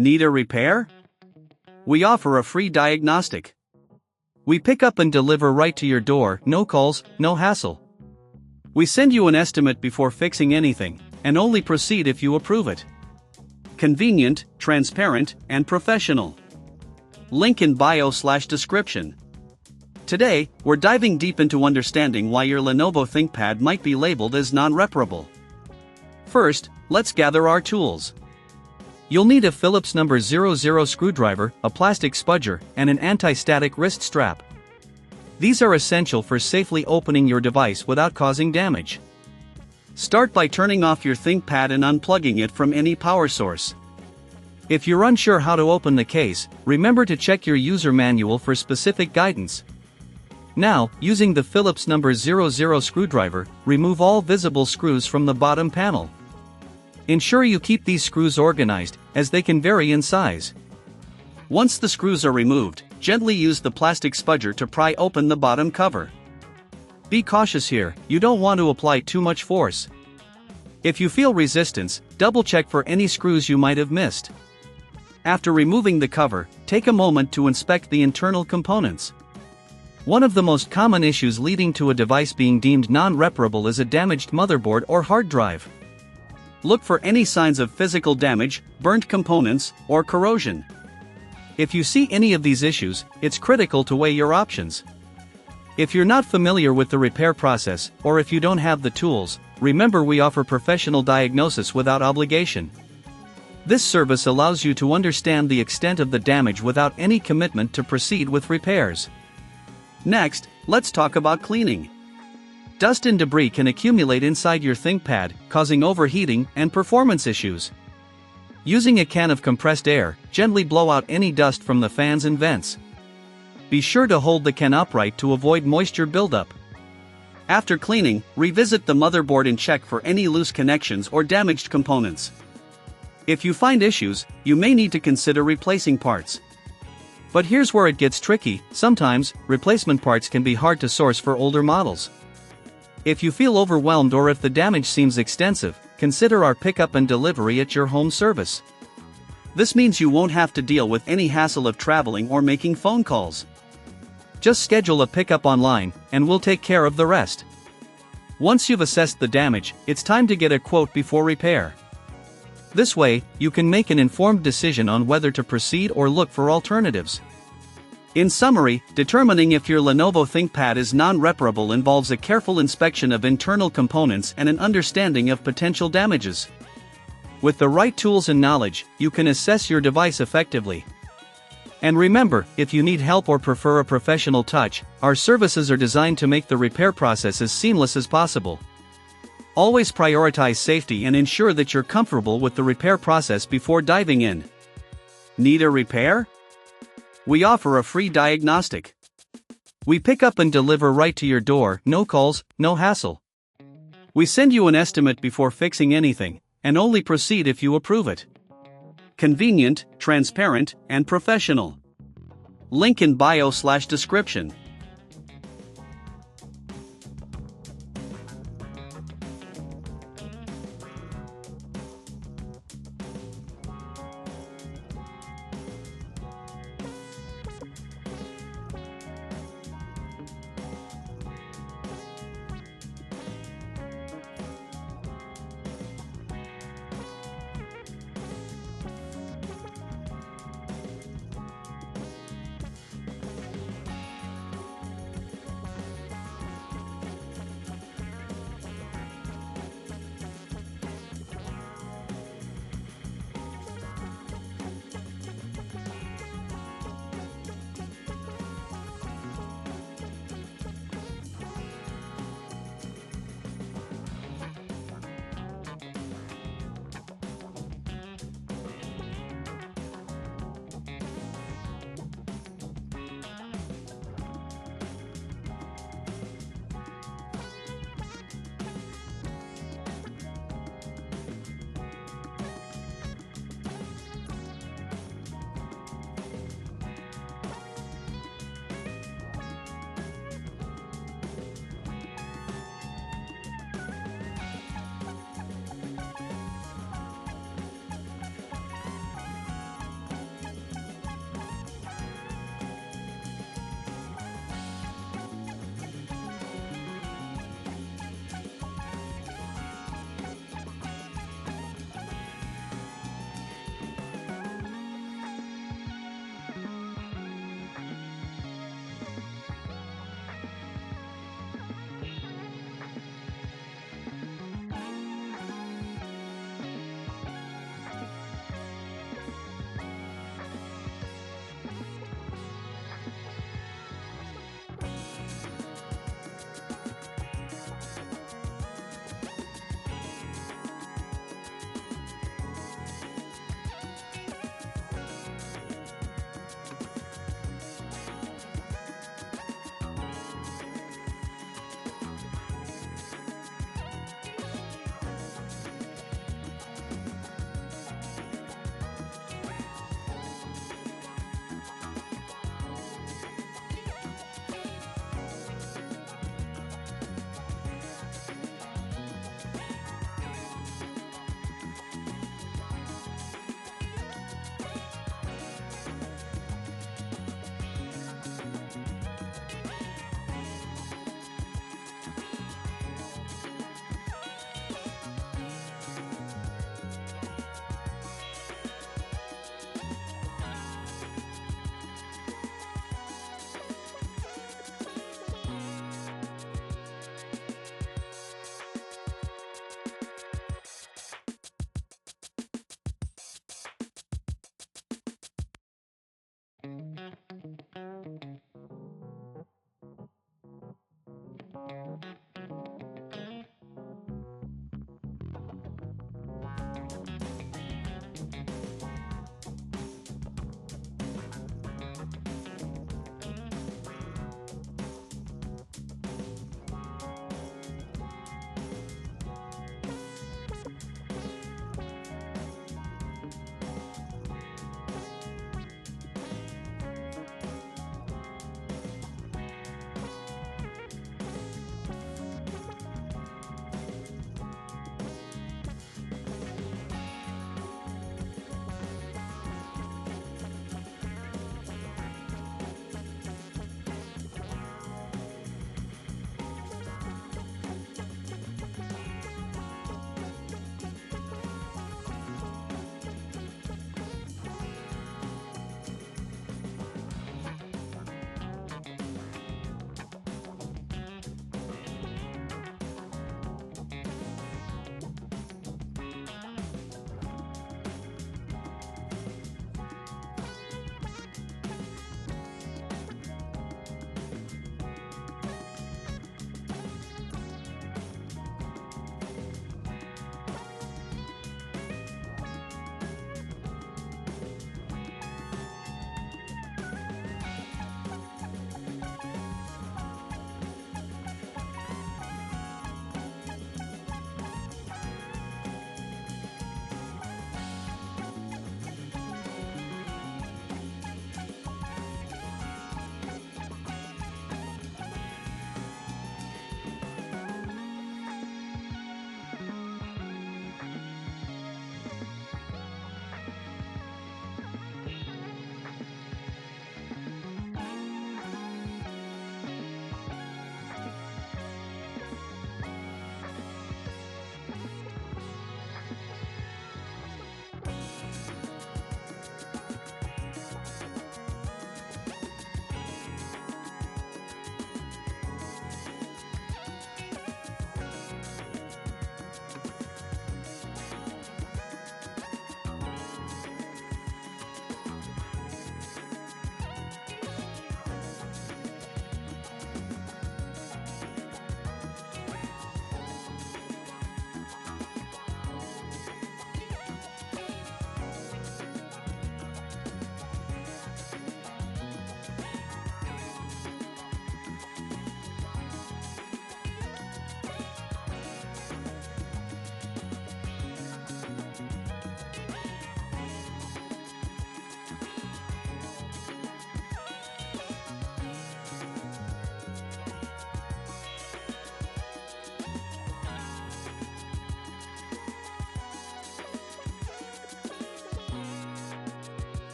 Need a repair? We offer a free diagnostic. We pick up and deliver right to your door, no calls, no hassle. We send you an estimate before fixing anything, and only proceed if you approve it. Convenient, transparent, and professional. Link in bio/description. Today, we're diving deep into understanding why your Lenovo ThinkPad might be labeled as non-reparable. First, let's gather our tools. You'll need a Phillips number 00 screwdriver, a plastic spudger, and an anti-static wrist strap. These are essential for safely opening your device without causing damage. Start by turning off your ThinkPad and unplugging it from any power source. If you're unsure how to open the case, remember to check your user manual for specific guidance. Now, using the Phillips number 00 screwdriver, remove all visible screws from the bottom panel. Ensure you keep these screws organized, as they can vary in size. Once the screws are removed, gently use the plastic spudger to pry open the bottom cover. Be cautious here, you don't want to apply too much force. If you feel resistance, double-check for any screws you might have missed. After removing the cover, take a moment to inspect the internal components. One of the most common issues leading to a device being deemed non-reparable is a damaged motherboard or hard drive. Look for any signs of physical damage, burnt components, or corrosion. If you see any of these issues, it's critical to weigh your options. If you're not familiar with the repair process, or if you don't have the tools, remember we offer professional diagnosis without obligation. This service allows you to understand the extent of the damage without any commitment to proceed with repairs. Next, let's talk about cleaning. Dust and debris can accumulate inside your ThinkPad, causing overheating and performance issues. Using a can of compressed air, gently blow out any dust from the fans and vents. Be sure to hold the can upright to avoid moisture buildup. After cleaning, revisit the motherboard and check for any loose connections or damaged components. If you find issues, you may need to consider replacing parts. But here's where it gets tricky: sometimes, replacement parts can be hard to source for older models. If you feel overwhelmed or if the damage seems extensive, consider our pickup and delivery at your home service. This means you won't have to deal with any hassle of traveling or making phone calls. Just schedule a pickup online, and we'll take care of the rest. Once you've assessed the damage, it's time to get a quote before repair. This way, you can make an informed decision on whether to proceed or look for alternatives. In summary, determining if your Lenovo ThinkPad is non-reparable involves a careful inspection of internal components and an understanding of potential damages. With the right tools and knowledge, you can assess your device effectively. And remember, if you need help or prefer a professional touch, our services are designed to make the repair process as seamless as possible. Always prioritize safety and ensure that you're comfortable with the repair process before diving in. Need a repair? We offer a free diagnostic. We pick up and deliver right to your door, no calls, no hassle. We send you an estimate before fixing anything, and only proceed if you approve it. Convenient, transparent, and professional. Link in bio/description.